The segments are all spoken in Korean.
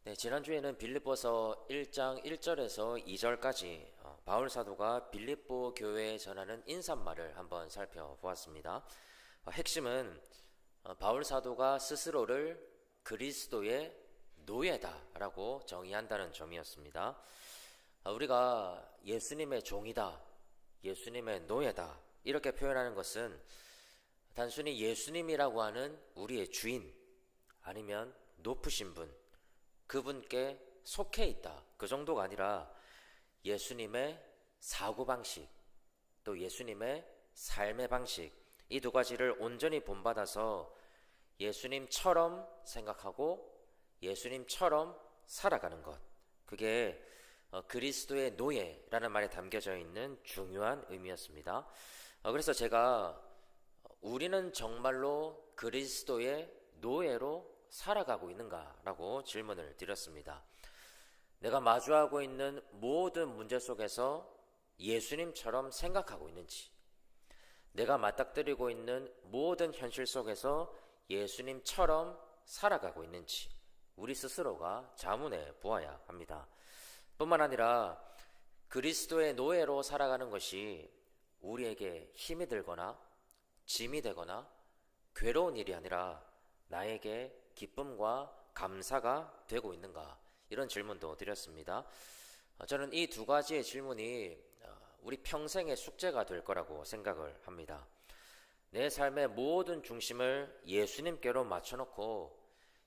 네, 지난주에는 빌립보서 1장 1절에서 2절까지 바울 사도가 빌립보 교회에 전하는 인사말을 한번 살펴보았습니다. 핵심은 바울 사도가 스스로를 그리스도의 노예다라고 정의한다는 점이었습니다. 우리가 예수님의 종이다, 예수님의 노예다 이렇게 표현하는 것은 단순히 예수님이라고 하는 우리의 주인 아니면 높으신 분, 그분께 속해 있다 그 정도가 아니라 예수님의 사고방식 또 예수님의 삶의 방식 이 두 가지를 온전히 본받아서 예수님처럼 생각하고 예수님처럼 살아가는 것, 그게 그리스도의 노예라는 말에 담겨져 있는 중요한 의미였습니다. 그래서 제가 우리는 정말로 그리스도의 노예로 살아가고 있는가라고 질문을 드렸습니다. 내가 마주하고 있는 모든 문제 속에서 예수님처럼 생각하고 있는지, 내가 맞닥뜨리고 있는 모든 현실 속에서 예수님처럼 살아가고 있는지 우리 스스로가 자문해 보아야 합니다. 뿐만 아니라 그리스도의 노예로 살아가는 것이 우리에게 힘이 들거나 짐이 되거나 괴로운 일이 아니라 나에게 기쁨과 감사가 되고 있는가, 이런 질문도 드렸습니다. 저는 이 두 가지의 질문이 우리 평생의 숙제가 될 거라고 생각을 합니다. 내 삶의 모든 중심을 예수님께로 맞춰놓고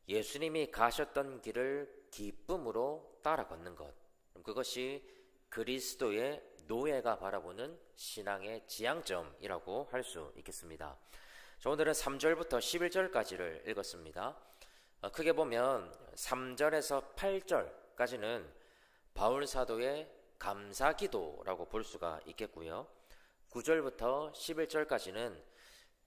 예수님이 가셨던 길을 기쁨으로 따라 걷는 것, 그것이 그리스도의 노예가 바라보는 신앙의 지향점이라고 할 수 있겠습니다. 오늘은 3절부터 11절까지를 읽었습니다. 크게 보면 3절에서 8절까지는 바울 사도의 감사기도라고 볼 수가 있겠고요. 9절부터 11절까지는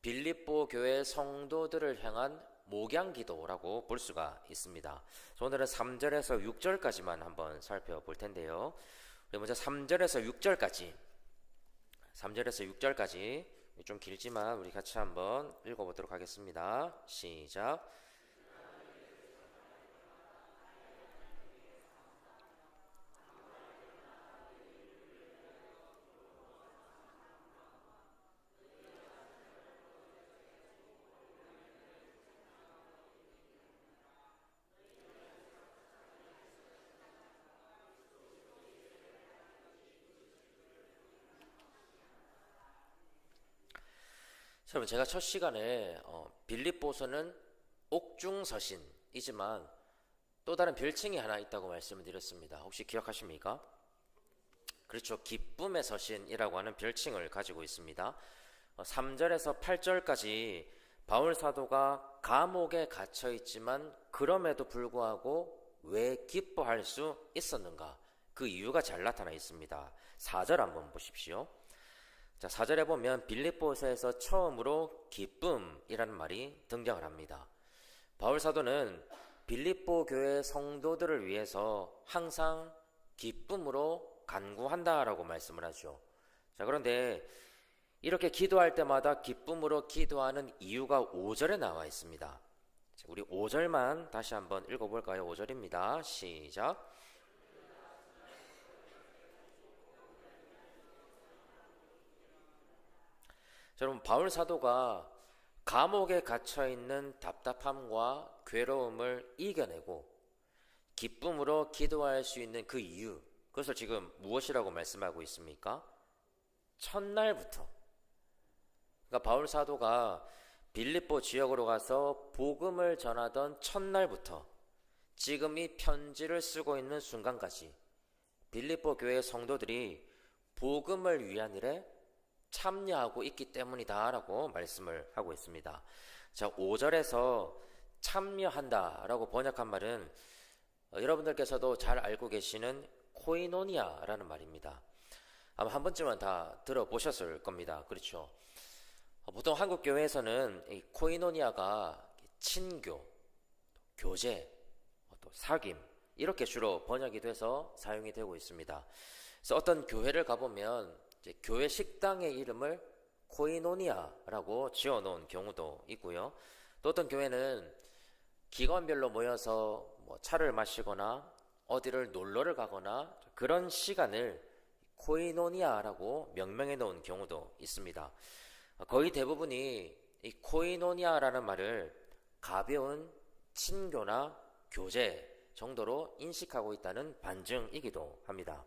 빌립보 교회 성도들을 향한 목양기도라고 볼 수가 있습니다. 오늘은 3절에서 6절까지만 한번 살펴볼 텐데요. 우리 먼저 3절에서 6절까지 좀 길지만 우리 같이 한번 읽어보도록 하겠습니다. 시작. 여러분, 제가 첫 시간에 빌립보서는 옥중서신이지만 또 다른 별칭이 하나 있다고 말씀을 드렸습니다. 혹시 기억하십니까? 그렇죠. 기쁨의 서신이라고 하는 별칭을 가지고 있습니다. 3절에서 8절까지 바울 사도가 감옥에 갇혀 있지만 그럼에도 불구하고 왜 기뻐할 수 있었는가, 그 이유가 잘 나타나 있습니다. 4절 한번 보십시오. 자, 4절에 보면 빌립보서에서 처음으로 기쁨이라는 말이 등장을 합니다. 바울 사도는 빌립보 교회 성도들을 위해서 항상 기쁨으로 간구한다라고 말씀을 하죠. 자, 그런데 이렇게 기도할 때마다 기쁨으로 기도하는 이유가 5절에 나와 있습니다. 자, 우리 5절만 다시 한번 읽어볼까요? 5절입니다. 시작. 여러분, 바울 사도가 감옥에 갇혀있는 답답함과 괴로움을 이겨내고 기쁨으로 기도할 수 있는 그 이유, 그것을 지금 무엇이라고 말씀하고 있습니까? 첫날부터, 그러니까 바울 사도가 빌립보 지역으로 가서 복음을 전하던 첫날부터 지금 이 편지를 쓰고 있는 순간까지 빌립보 교회 성도들이 복음을 위한 일에 참여하고 있기 때문이다 라고 말씀을 하고 있습니다. 자, 5절에서 참여한다 라고 번역한 말은 여러분들께서도 잘 알고 계시는 코이노니아 라는 말입니다. 아마 한 번쯤은 다 들어보셨을 겁니다. 그렇죠? 보통 한국 교회에서는 이 코이노니아가 친교, 교제, 또 사귐 이렇게 주로 번역이 돼서 사용이 되고 있습니다. 그래서 어떤 교회를 가보면 교회 식당의 이름을 코이노니아라고 지어놓은 경우도 있고요. 또 어떤 교회는 기관별로 모여서 뭐 차를 마시거나 어디를 놀러를 가거나 그런 시간을 코이노니아라고 명명해 놓은 경우도 있습니다. 거의 대부분이 이 코이노니아라는 말을 가벼운 친교나 교제 정도로 인식하고 있다는 반증이기도 합니다.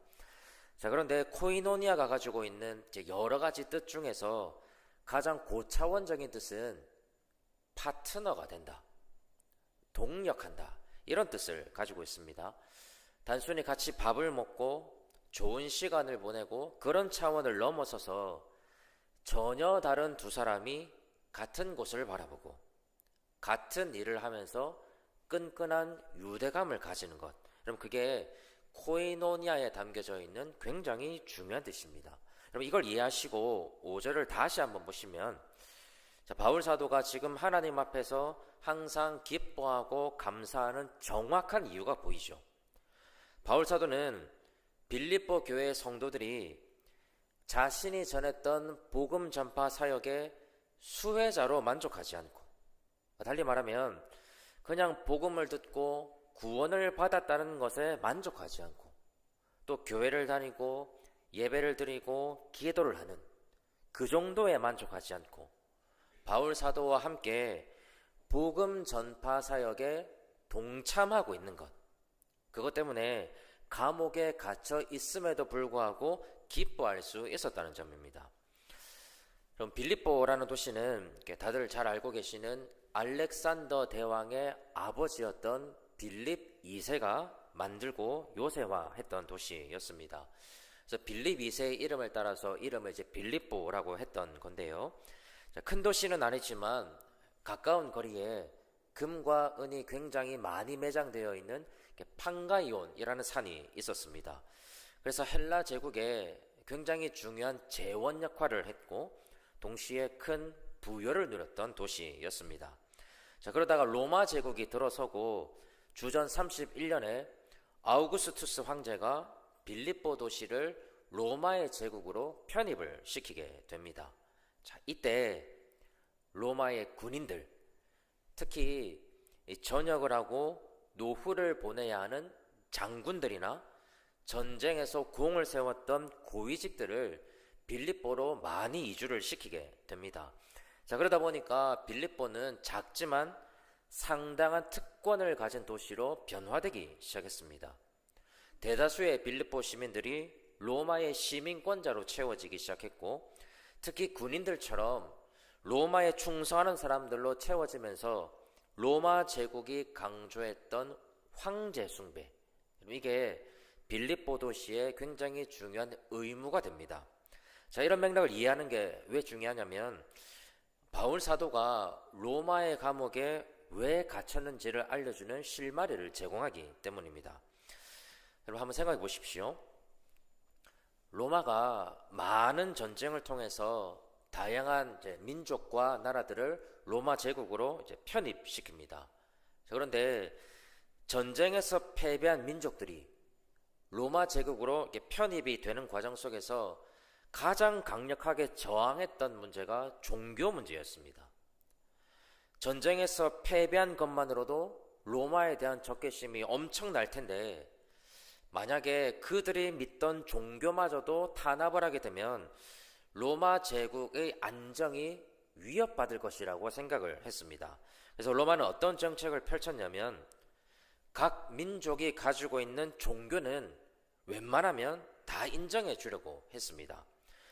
자, 그런데 코이노니아가 가지고 있는 이제 여러 가지 뜻 중에서 가장 고차원적인 뜻은 파트너가 된다, 동력한다, 이런 뜻을 가지고 있습니다. 단순히 같이 밥을 먹고 좋은 시간을 보내고 그런 차원을 넘어서서 전혀 다른 두 사람이 같은 곳을 바라보고 같은 일을 하면서 끈끈한 유대감을 가지는 것. 그럼 그게 코이노니아에 담겨져 있는 굉장히 중요한 뜻입니다. 그럼 이걸 이해하시고 5절을 다시 한번 보시면, 자, 바울 사도가 지금 하나님 앞에서 항상 기뻐하고 감사하는 정확한 이유가 보이죠. 바울 사도는 빌립보 교회의 성도들이 자신이 전했던 복음 전파 사역의 수혜자로 만족하지 않고, 달리 말하면 그냥 복음을 듣고 구원을 받았다는 것에 만족하지 않고, 또 교회를 다니고 예배를 드리고 기도를 하는 그 정도에 만족하지 않고 바울 사도와 함께 복음 전파 사역에 동참하고 있는 것, 그것 때문에 감옥에 갇혀 있음에도 불구하고 기뻐할 수 있었다는 점입니다. 그럼 빌립보라는 도시는 다들 잘 알고 계시는 알렉산더 대왕의 아버지였던 빌립 2세가 만들고 요새화했던 도시였습니다. 그래서 빌립 2세의 이름을 따라서 이름을 이제 빌립보라고 했던 건데요. 큰 도시는 아니지만 가까운 거리에 금과 은이 굉장히 많이 매장되어 있는 판가이온이라는 산이 있었습니다. 그래서 헬라 제국에 굉장히 중요한 재원 역할을 했고 동시에 큰 부여를 누렸던 도시였습니다. 자, 그러다가 로마 제국이 들어서고 주전 31년에 아우구스투스 황제가 빌립보 도시를 로마의 제국으로 편입을 시키게 됩니다. 자, 이때 로마의 군인들, 특히 전역을 하고 노후를 보내야 하는 장군들이나 전쟁에서 공을 세웠던 고위직들을 빌립보로 많이 이주를 시키게 됩니다. 자, 그러다 보니까 빌립보는 작지만 상당한 특권을 가진 도시로 변화되기 시작했습니다. 대다수의 빌립보 시민들이 로마의 시민권자로 채워지기 시작했고, 특히 군인들처럼 로마에 충성하는 사람들로 채워지면서 로마 제국이 강조했던 황제 숭배, 이게 빌립보 도시의 굉장히 중요한 의무가 됩니다. 자, 이런 맥락을 이해하는 게 왜 중요하냐면 바울 사도가 로마의 감옥에 왜 갇혔는지를 알려주는 실마리를 제공하기 때문입니다. 여러분 한번 생각해 보십시오. 로마가 많은 전쟁을 통해서 다양한 민족과 나라들을 로마 제국으로 편입시킵니다. 그런데 전쟁에서 패배한 민족들이 로마 제국으로 편입이 되는 과정 속에서 가장 강력하게 저항했던 문제가 종교 문제였습니다. 전쟁에서 패배한 것만으로도 로마에 대한 적개심이 엄청날 텐데, 만약에 그들이 믿던 종교마저도 탄압을 하게 되면 로마 제국의 안정이 위협받을 것이라고 생각을 했습니다. 그래서 로마는 어떤 정책을 펼쳤냐면 각 민족이 가지고 있는 종교는 웬만하면 다 인정해 주려고 했습니다.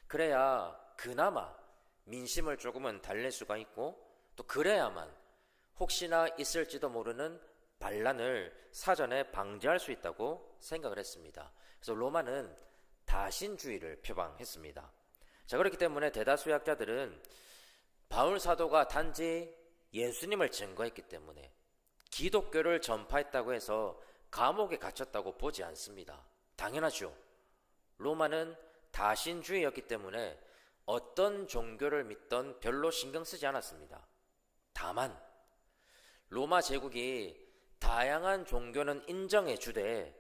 그래야 그나마 민심을 조금은 달랠 수가 있고, 또 그래야만 혹시나 있을지도 모르는 반란을 사전에 방지할 수 있다고 생각을 했습니다. 그래서 로마는 다신주의를 표방했습니다. 자, 그렇기 때문에 대다수의 학자들은 바울 사도가 단지 예수님을 증거했기 때문에 기독교를 전파했다고 해서 감옥에 갇혔다고 보지 않습니다. 당연하죠. 로마는 다신주의였기 때문에 어떤 종교를 믿던 별로 신경 쓰지 않았습니다. 다만 로마 제국이 다양한 종교는 인정해 주되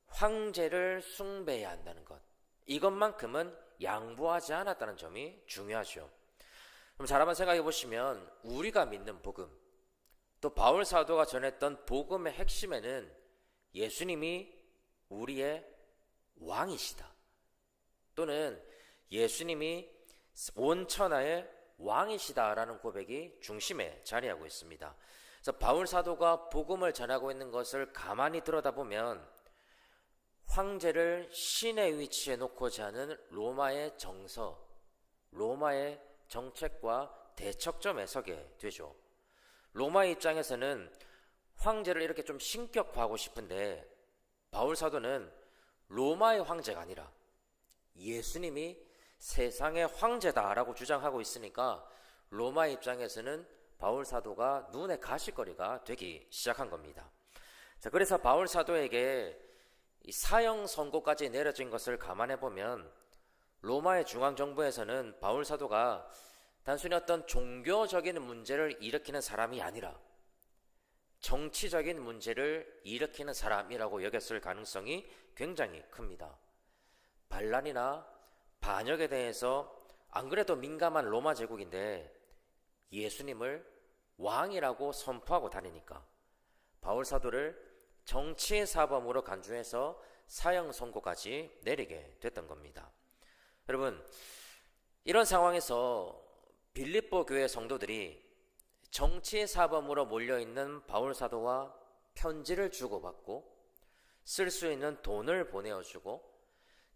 황제를 숭배해야 한다는 것, 이것만큼은 양보하지 않았다는 점이 중요하죠. 그럼 잘 한번 생각해 보시면 우리가 믿는 복음, 또 바울 사도가 전했던 복음의 핵심에는 예수님이 우리의 왕이시다, 또는 예수님이 온 천하의 왕이시다라는 고백이 중심에 자리하고 있습니다. 그래서 바울 사도가 복음을 전하고 있는 것을 가만히 들여다보면 황제를 신의 위치에 놓고자 하는 로마의 정서, 로마의 정책과 대척점에 서게 되죠. 로마의 입장에서는 황제를 이렇게 좀 신격화하고 싶은데, 바울 사도는 로마의 황제가 아니라 예수님이 세상의 황제다라고 주장하고 있으니까 로마 입장에서는 바울 사도가 눈에 가시거리가 되기 시작한 겁니다. 자, 그래서 바울 사도에게 이 사형 선고까지 내려진 것을 감안해 보면 로마의 중앙정부에서는 바울 사도가 단순히 어떤 종교적인 문제를 일으키는 사람이 아니라 정치적인 문제를 일으키는 사람이라고 여겼을 가능성이 굉장히 큽니다. 반란이나 반역에 대해서 안 그래도 민감한 로마 제국인데 예수님을 왕이라고 선포하고 다니니까 바울 사도를 정치 사범으로 간주해서 사형 선고까지 내리게 됐던 겁니다. 여러분, 이런 상황에서 빌립보 교회 성도들이 정치 사범으로 몰려있는 바울 사도와 편지를 주고받고 쓸 수 있는 돈을 보내어주고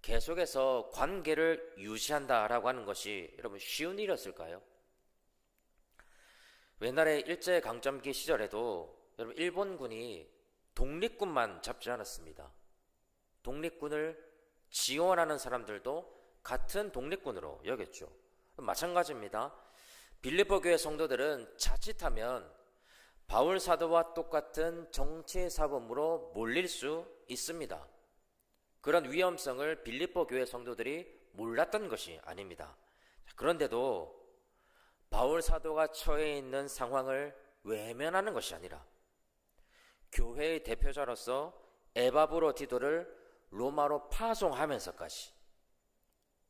계속해서 관계를 유지한다라고 하는 것이 여러분 쉬운 일이었을까요? 옛날에 일제강점기 시절에도 여러분 일본군이 독립군만 잡지 않았습니다. 독립군을 지원하는 사람들도 같은 독립군으로 여겼죠. 마찬가지입니다. 빌립보 교회 성도들은 자칫하면 바울 사도와 똑같은 정치 사범으로 몰릴 수 있습니다. 그런 위험성을 빌립보 교회 성도들이 몰랐던 것이 아닙니다. 그런데도 바울 사도가 처해 있는 상황을 외면하는 것이 아니라 교회의 대표자로서 에바브로 디도를 로마로 파송하면서까지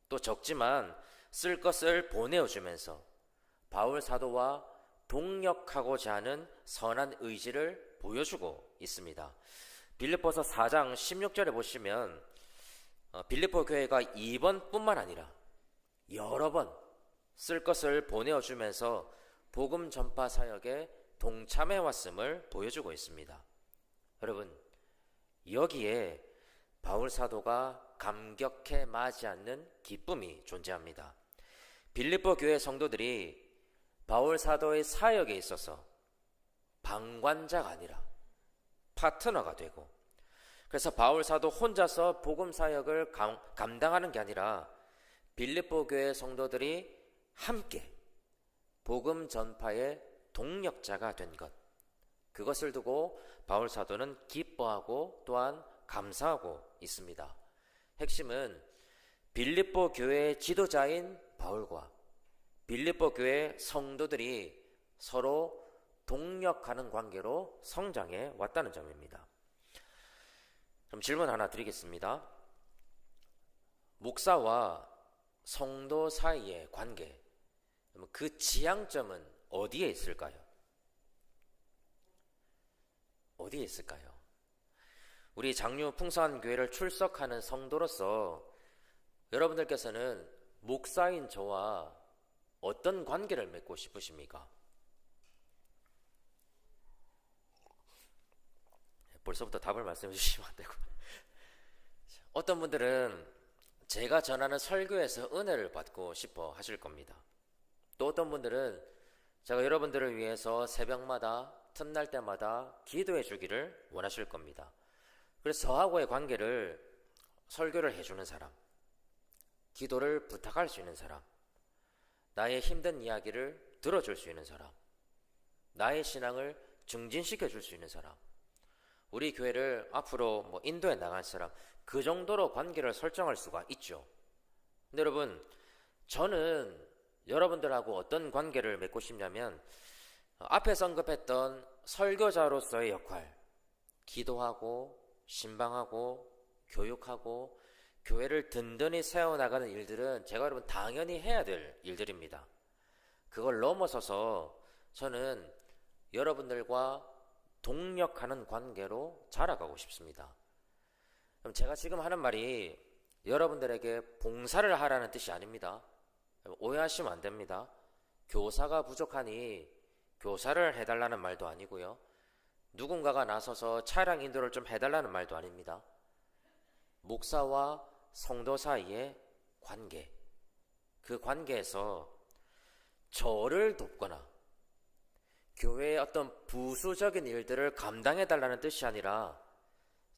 또 적지만 쓸 것을 보내어주면서 바울 사도와 동력하고자 하는 선한 의지를 보여주고 있습니다. 빌립보서 4장 16절에 보시면 빌립보 교회가 이번뿐만 아니라 여러 번 쓸 것을 보내어주면서 복음 전파 사역에 동참해 왔음을 보여주고 있습니다. 여러분, 여기에 바울 사도가 감격해 마지 않는 기쁨이 존재합니다. 빌립보 교회 성도들이 바울 사도의 사역에 있어서 방관자가 아니라 파트너가 되고, 그래서 바울 사도 혼자서 복음 사역을 감당하는 게 아니라 빌립보 교회 성도들이 함께 복음 전파의 동력자가 된 것, 그것을 두고 바울 사도는 기뻐하고 또한 감사하고 있습니다. 핵심은 빌립보 교회의 지도자인 바울과 빌립보 교회 성도들이 서로 동력하는 관계로 성장해 왔다는 점입니다. 그럼 질문 하나 드리겠습니다. 목사와 성도 사이의 관계, 그 지향점은 어디에 있을까요? 어디에 있을까요? 우리 장류 풍성한 교회를 출석하는 성도로서 여러분들께서는 목사인 저와 어떤 관계를 맺고 싶으십니까? 벌써부터 답을 말씀해 주시면 안 되고 어떤 분들은 제가 전하는 설교에서 은혜를 받고 싶어 하실 겁니다. 또 어떤 분들은 제가 여러분들을 위해서 새벽마다 틈날 때마다 기도해 주기를 원하실 겁니다. 그래서 저하고의 관계를 설교를 해주는 사람, 기도를 부탁할 수 있는 사람, 나의 힘든 이야기를 들어줄 수 있는 사람, 나의 신앙을 증진시켜 줄 수 있는 사람, 우리 교회를 앞으로 인도해 나갈 사람, 그 정도로 관계를 설정할 수가 있죠. 근데 여러분, 저는 여러분들하고 어떤 관계를 맺고 싶냐면 앞에서 언급했던 설교자로서의 역할, 기도하고 신방하고 교육하고 교회를 든든히 세워나가는 일들은 제가 여러분 당연히 해야 될 일들입니다. 그걸 넘어서서 저는 여러분들과 동력하는 관계로 자라가고 싶습니다. 그럼 제가 지금 하는 말이 여러분들에게 봉사를 하라는 뜻이 아닙니다. 오해하시면 안 됩니다. 교사가 부족하니 교사를 해달라는 말도 아니고요. 누군가가 나서서 차량 인도를 좀 해달라는 말도 아닙니다. 목사와 성도 사이의 관계, 그 관계에서 저를 돕거나 교회의 어떤 부수적인 일들을 감당해달라는 뜻이 아니라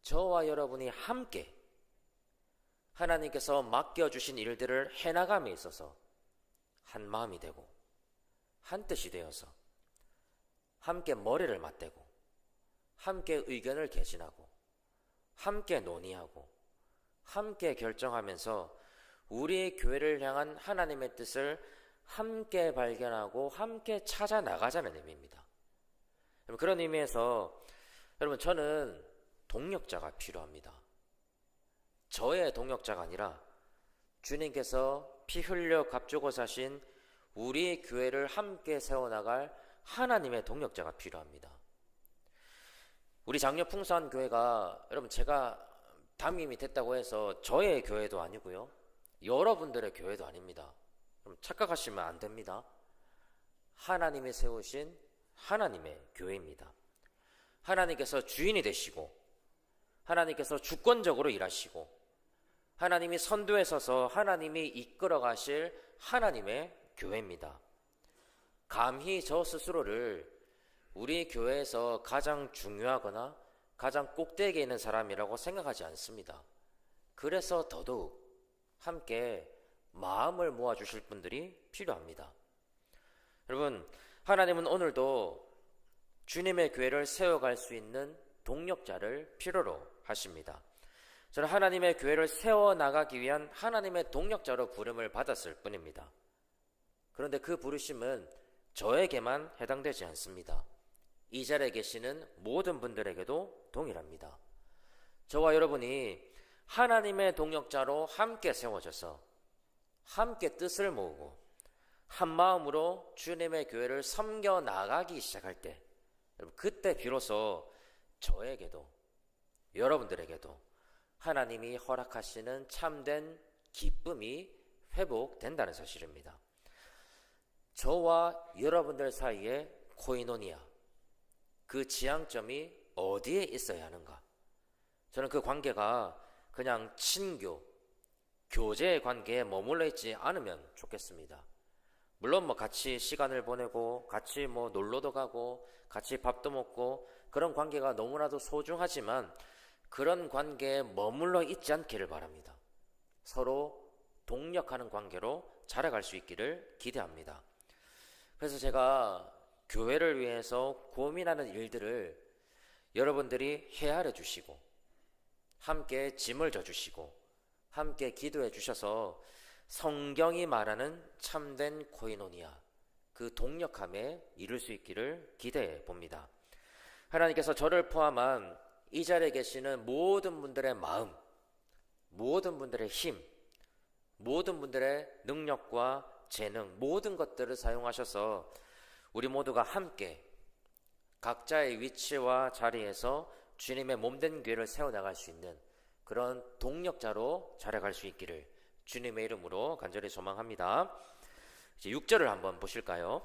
저와 여러분이 함께 하나님께서 맡겨주신 일들을 해나감에 있어서 한 마음이 되고 한 뜻이 되어서 함께 머리를 맞대고 함께 의견을 개진하고 함께 논의하고 함께 결정하면서 우리 교회를 향한 하나님의 뜻을 함께 발견하고 함께 찾아 나가자는 의미입니다. 그런 의미에서 여러분, 저는 동력자가 필요합니다. 저의 동력자가 아니라 주님께서 피 흘려 값주고 사신 우리 교회를 함께 세워나갈 하나님의 동력자가 필요합니다. 우리 장려 풍성한 교회가, 여러분, 제가 담임이 됐다고 해서 저의 교회도 아니고요, 여러분들의 교회도 아닙니다. 그럼 착각하시면 안 됩니다. 하나님이 세우신 하나님의 교회입니다. 하나님께서 주인이 되시고 하나님께서 주권적으로 일하시고 하나님이 선두에 서서 하나님이 이끌어 가실 하나님의 교회입니다. 감히 저 스스로를 우리 교회에서 가장 중요하거나 가장 꼭대기에 있는 사람이라고 생각하지 않습니다. 그래서 더더욱 함께 마음을 모아주실 분들이 필요합니다. 여러분, 하나님은 오늘도 주님의 교회를 세워갈 수 있는 동력자를 필요로 하십니다. 저는 하나님의 교회를 세워나가기 위한 하나님의 동력자로 부름을 받았을 뿐입니다. 그런데 그 부르심은 저에게만 해당되지 않습니다. 이 자리에 계시는 모든 분들에게도 동일합니다. 저와 여러분이 하나님의 동력자로 함께 세워져서 함께 뜻을 모으고 한 마음으로 주님의 교회를 섬겨 나가기 시작할 때, 여러분, 그때 비로소 저에게도 여러분들에게도 하나님이 허락하시는 참된 기쁨이 회복된다는 사실입니다. 저와 여러분들 사이의 코이노니아, 그 지향점이 어디에 있어야 하는가? 저는 그 관계가 그냥 친교, 교제의 관계에 머물러 있지 않으면 좋겠습니다. 물론 같이 시간을 보내고 같이 놀러도 가고 같이 밥도 먹고 그런 관계가 너무나도 소중하지만 그런 관계에 머물러 있지 않기를 바랍니다. 서로 동력하는 관계로 자라갈 수 있기를 기대합니다. 그래서 제가 교회를 위해서 고민하는 일들을 여러분들이 헤아려 주시고 함께 짐을 져주시고 함께 기도해 주셔서 성경이 말하는 참된 코이노니아, 그 동력함에 이룰 수 있기를 기대해 봅니다. 하나님께서 저를 포함한 이 자리에 계시는 모든 분들의 마음, 모든 분들의 힘, 모든 분들의 능력과 재능, 모든 것들을 사용하셔서 우리 모두가 함께 각자의 위치와 자리에서 주님의 몸된 교회를 세워나갈 수 있는 그런 동력자로 자라갈 수 있기를 주님의 이름으로 간절히 소망합니다. 이제 6절을 한번 보실까요?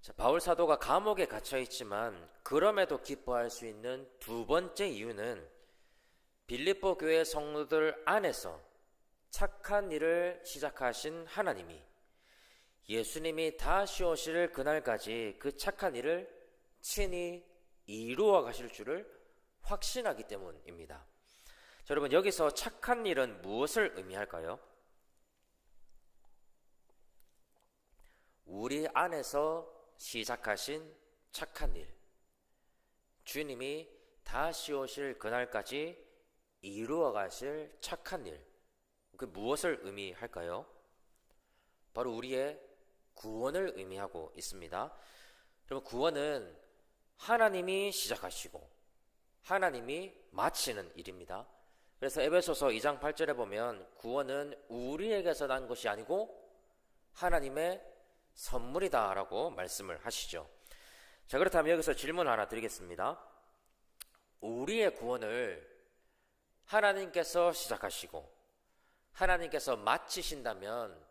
자, 바울 사도가 감옥에 갇혀 있지만 그럼에도 기뻐할 수 있는 두 번째 이유는 빌립보 교회 성도들 안에서 착한 일을 시작하신 하나님이 예수님이 다시 오실 그날까지 그 착한 일을 친히 이루어 가실 줄을 확신하기 때문입니다. 자, 여러분, 여기서 착한 일은 무엇을 의미할까요? 우리 안에서 시작하신 착한 일, 주님이 다시 오실 그날까지 이루어 가실 착한 일, 그 무엇을 의미할까요? 바로 우리의 구원을 의미하고 있습니다. 여러분, 구원은 하나님이 시작하시고 하나님이 마치는 일입니다. 그래서 에베소서 2장 8절에 보면 구원은 우리에게서 난 것이 아니고 하나님의 선물이다라고 말씀을 하시죠. 자, 그렇다면 여기서 질문 하나 드리겠습니다. 우리의 구원을 하나님께서 시작하시고 하나님께서 마치신다면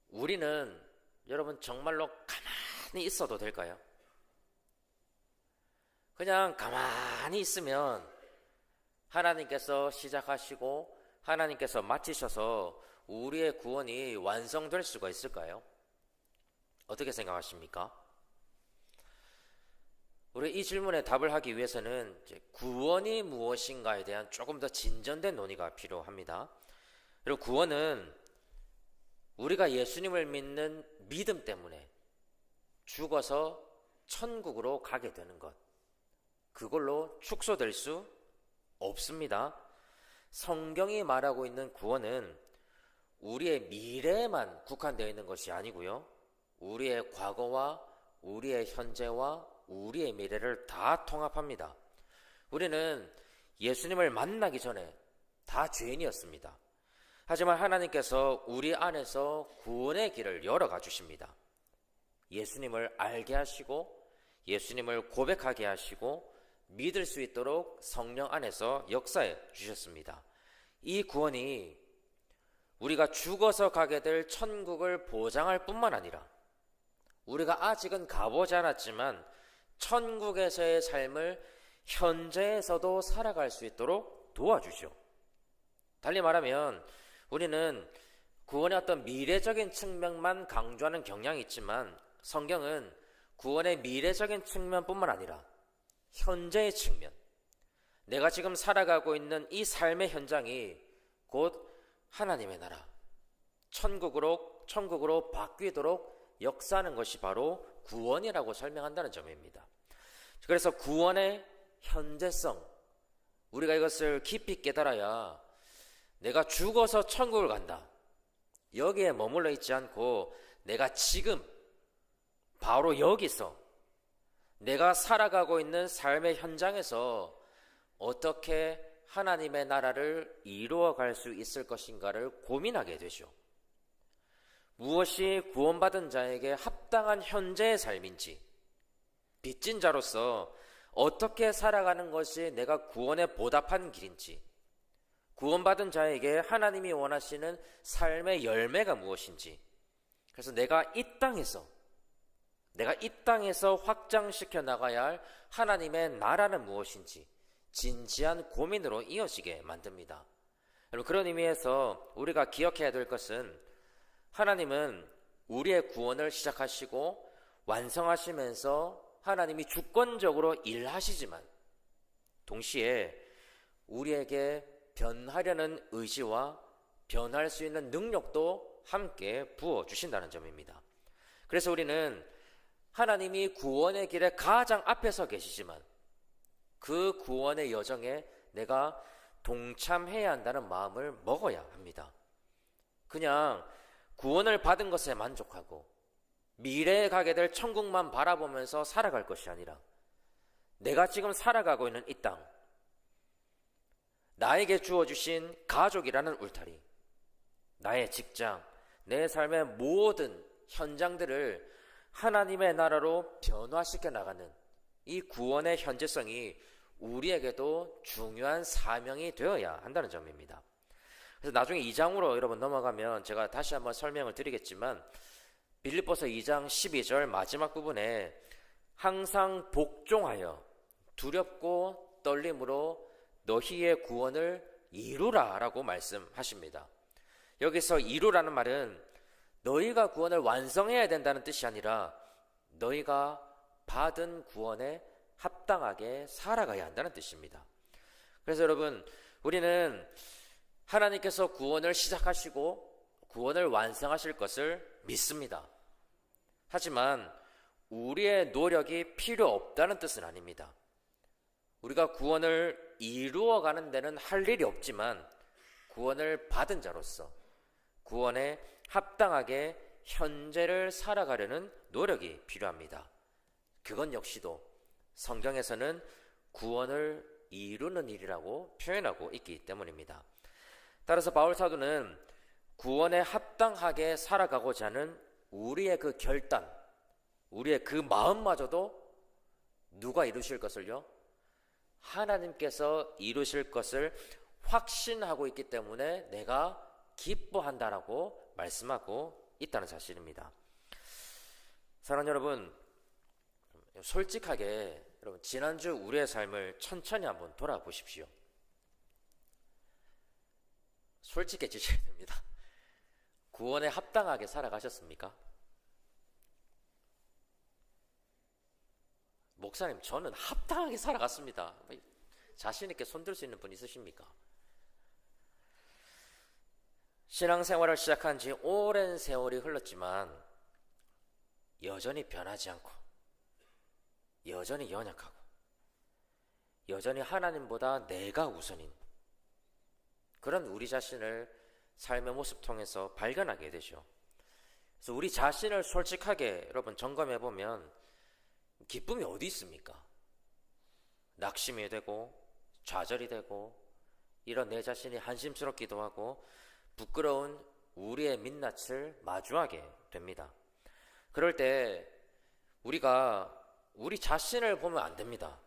우리는 여러분 정말로 가만히 있어도 될까요? 그냥 가만히 있으면 하나님께서 시작하시고 하나님께서 마치셔서 우리의 구원이 완성될 수가 있을까요? 어떻게 생각하십니까? 우리 이 질문에 답을 하기 위해서는 구원이 무엇인가에 대한 조금 더 진전된 논의가 필요합니다. 그리고 구원은 우리가 예수님을 믿는 믿음 때문에 죽어서 천국으로 가게 되는 것, 그걸로 축소될 수 없습니다. 성경이 말하고 있는 구원은 우리의 미래에만 국한되어 있는 것이 아니고요, 우리의 과거와 우리의 현재와 우리의 미래를 다 통합합니다. 우리는 예수님을 만나기 전에 다 죄인이었습니다. 하지만 하나님께서 우리 안에서 구원의 길을 열어가 주십니다. 예수님을 알게 하시고 예수님을 고백하게 하시고 믿을 수 있도록 성령 안에서 역사해 주셨습니다. 이 구원이 우리가 죽어서 가게 될 천국을 보장할 뿐만 아니라 우리가 아직은 가보지 않았지만 천국에서의 삶을 현재에서도 살아갈 수 있도록 도와주죠. 달리 말하면 우리는 구원의 어떤 미래적인 측면만 강조하는 경향이 있지만 성경은 구원의 미래적인 측면뿐만 아니라 현재의 측면, 내가 지금 살아가고 있는 이 삶의 현장이 곧 하나님의 나라, 천국으로 바뀌도록 역사하는 것이 바로 구원이라고 설명한다는 점입니다. 그래서 구원의 현재성, 우리가 이것을 깊이 깨달아야 내가 죽어서 천국을 간다, 여기에 머물러 있지 않고 내가 지금 바로 여기서 내가 살아가고 있는 삶의 현장에서 어떻게 하나님의 나라를 이루어갈 수 있을 것인가를 고민하게 되죠. 무엇이 구원받은 자에게 합당한 현재의 삶인지, 빚진 자로서 어떻게 살아가는 것이 내가 구원에 보답한 길인지, 구원받은 자에게 하나님이 원하시는 삶의 열매가 무엇인지, 그래서 내가 이 땅에서 확장시켜 나가야 할 하나님의 나라는 무엇인지 진지한 고민으로 이어지게 만듭니다. 여러분, 그런 의미에서 우리가 기억해야 될 것은 하나님은 우리의 구원을 시작하시고 완성하시면서 하나님이 주권적으로 일하시지만 동시에 우리에게 변하려는 의지와 변할 수 있는 능력도 함께 부어주신다는 점입니다. 그래서 우리는 하나님이 구원의 길에 가장 앞에 서 계시지만 그 구원의 여정에 내가 동참해야 한다는 마음을 먹어야 합니다. 그냥 구원을 받은 것에 만족하고 미래에 가게 될 천국만 바라보면서 살아갈 것이 아니라 내가 지금 살아가고 있는 이 땅, 나에게 주어주신 가족이라는 울타리, 나의 직장, 내 삶의 모든 현장들을 하나님의 나라로 변화시켜 나가는 이 구원의 현재성이 우리에게도 중요한 사명이 되어야 한다는 점입니다. 그래서 나중에 2장으로 여러분 넘어가면 제가 다시 한번 설명을 드리겠지만 빌립보서 2장 12절 마지막 부분에 항상 복종하여 두렵고 떨림으로 너희의 구원을 이루라 라고 말씀하십니다. 여기서 이루라는 말은 너희가 구원을 완성해야 된다는 뜻이 아니라 너희가 받은 구원에 합당하게 살아가야 한다는 뜻입니다. 그래서 여러분, 우리는 하나님께서 구원을 시작하시고 구원을 완성하실 것을 믿습니다. 하지만 우리의 노력이 필요 없다는 뜻은 아닙니다. 우리가 구원을 이루어가는 데는 할 일이 없지만 구원을 받은 자로서 구원에 합당하게 현재를 살아가려는 노력이 필요합니다. 그건 역시도 성경에서는 구원을 이루는 일이라고 표현하고 있기 때문입니다. 따라서 바울 사도는 구원에 합당하게 살아가고자 하는 우리의 그 결단, 우리의 그 마음마저도 누가 이루실 것을요? 하나님께서 이루실 것을 확신하고 있기 때문에 내가 기뻐한다라고 말씀하고 있다는 사실입니다. 사랑하는 여러분, 솔직하게 여러분 지난주 우리의 삶을 천천히 한번 돌아보십시오. 솔직해지셔야 됩니다. 구원에 합당하게 살아가셨습니까? 목사님, 저는 합당하게 살아갔습니다. 자신 있게 손들 수 있는 분 있으십니까? 신앙생활을 시작한 지 오랜 세월이 흘렀지만 여전히 변하지 않고 여전히 연약하고 여전히 하나님보다 내가 우선인 그런 우리 자신을 삶의 모습 통해서 발견하게 되죠. 그래서 우리 자신을 솔직하게 여러분 점검해 보면 기쁨이 어디 있습니까? 낙심이 되고 좌절이 되고 이런 내 자신이 한심스럽기도 하고 부끄러운 우리의 민낯을 마주하게 됩니다. 그럴 때 우리가 우리 자신을 보면 안 됩니다.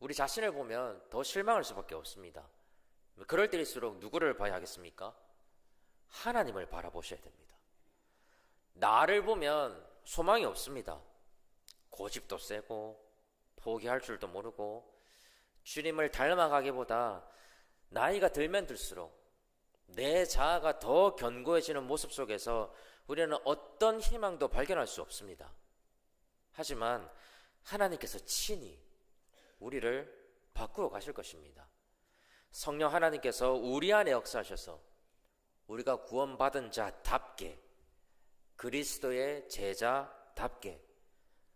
우리 자신을 보면 더 실망할 수밖에 없습니다. 그럴 때일수록 누구를 봐야 하겠습니까? 하나님을 바라보셔야 됩니다. 나를 보면 소망이 없습니다. 고집도 세고 포기할 줄도 모르고 주님을 닮아가기보다 나이가 들면 들수록 내 자아가 더 견고해지는 모습 속에서 우리는 어떤 희망도 발견할 수 없습니다. 하지만 하나님께서 친히 우리를 바꾸어 가실 것입니다. 성령 하나님께서 우리 안에 역사하셔서 우리가 구원받은 자답게 그리스도의 제자답게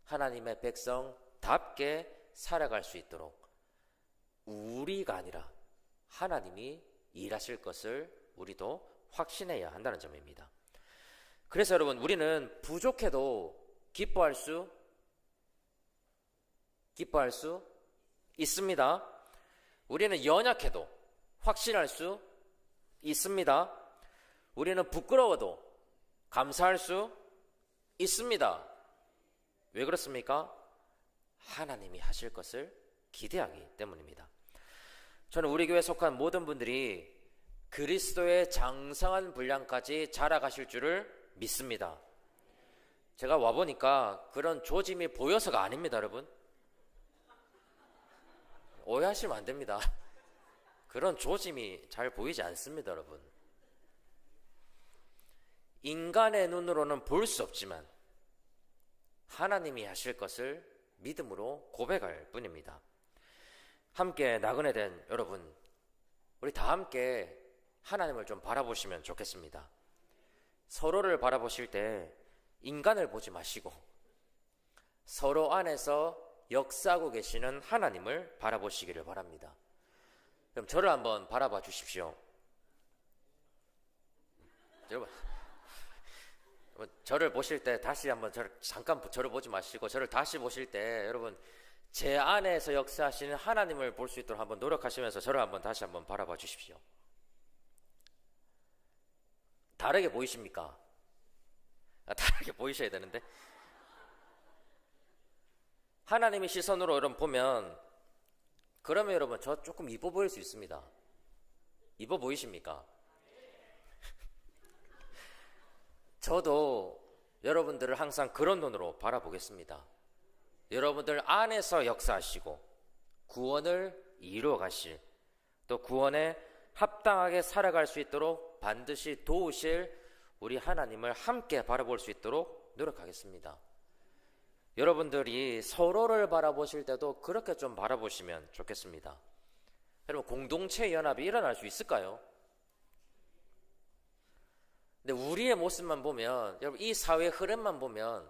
하나님의 백성답게 살아갈 수 있도록 우리가 아니라 하나님이 일하실 것을 우리도 확신해야 한다는 점입니다. 그래서 여러분 우리는 부족해도 기뻐할 수 있습니다. 우리는 연약해도 확신할 수 있습니다. 우리는 부끄러워도 감사할 수 있습니다. 왜 그렇습니까? 하나님이 하실 것을 기대하기 때문입니다. 저는 우리 교회에 속한 모든 분들이 그리스도의 장성한 분량까지 자라가실 줄을 믿습니다. 제가 와보니까 그런 조짐이 보여서가 아닙니다, 여러분. 오해하시면 안 됩니다. 그런 조짐이 잘 보이지 않습니다, 여러분. 인간의 눈으로는 볼 수 없지만 하나님이 하실 것을 믿음으로 고백할 뿐입니다. 함께 나그네 된 여러분, 우리 다 함께 하나님을 좀 바라보시면 좋겠습니다. 서로를 바라보실 때 인간을 보지 마시고 서로 안에서 역사하고 계시는 하나님을 바라보시기를 바랍니다. 그럼 저를 한번 바라봐 주십시오. 여러분, 저를 보실 때 다시 한번 잠깐 저를 보지 마시고 저를 다시 보실 때 여러분 제 안에서 역사하시는 하나님을 볼 수 있도록 한번 노력하시면서 저를 한번 다시 한번 바라봐 주십시오. 다르게 보이십니까? 다르게 보이셔야 되는데 하나님의 시선으로 여러분 보면 그러면 여러분 저 조금 이뻐 보일 수 있습니다. 이뻐 보이십니까? 저도 여러분들을 항상 그런 눈으로 바라보겠습니다. 여러분들 안에서 역사하시고 구원을 이루어 가실 또 구원에 합당하게 살아갈 수 있도록 반드시 도우실 우리 하나님을 함께 바라볼 수 있도록 노력하겠습니다. 여러분들이 서로를 바라보실 때도 그렇게 좀 바라보시면 좋겠습니다. 여러분 공동체 연합이 일어날 수 있을까요? 근데 우리의 모습만 보면 여러분 이 사회의 흐름만 보면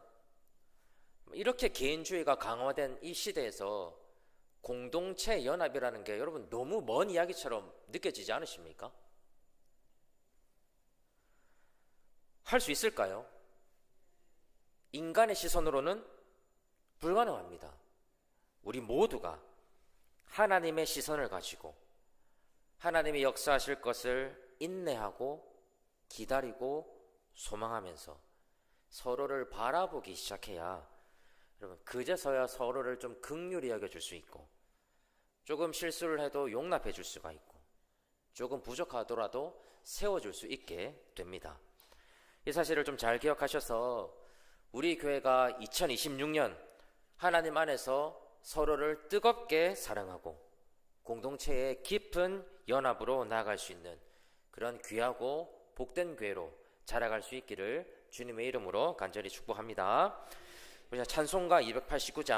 이렇게 개인주의가 강화된 이 시대에서 공동체 연합이라는 게 여러분 너무 먼 이야기처럼 느껴지지 않으십니까? 할 수 있을까요? 인간의 시선으로는 불가능합니다. 우리 모두가 하나님의 시선을 가지고 하나님이 역사하실 것을 인내하고 기다리고 소망하면서 서로를 바라보기 시작해야 여러분 그제서야 서로를 좀 긍휼히 여겨줄 수 있고, 조금 실수를 해도 용납해 줄 수가 있고, 조금 부족하더라도 세워줄 수 있게 됩니다. 이 사실을 좀 잘 기억하셔서 우리 교회가 2026년 하나님 안에서 서로를 뜨겁게 사랑하고 공동체의 깊은 연합으로 나아갈 수 있는 그런 귀하고 복된 교회로 자라갈 수 있기를 주님의 이름으로 간절히 축복합니다. 우리 찬송가 289장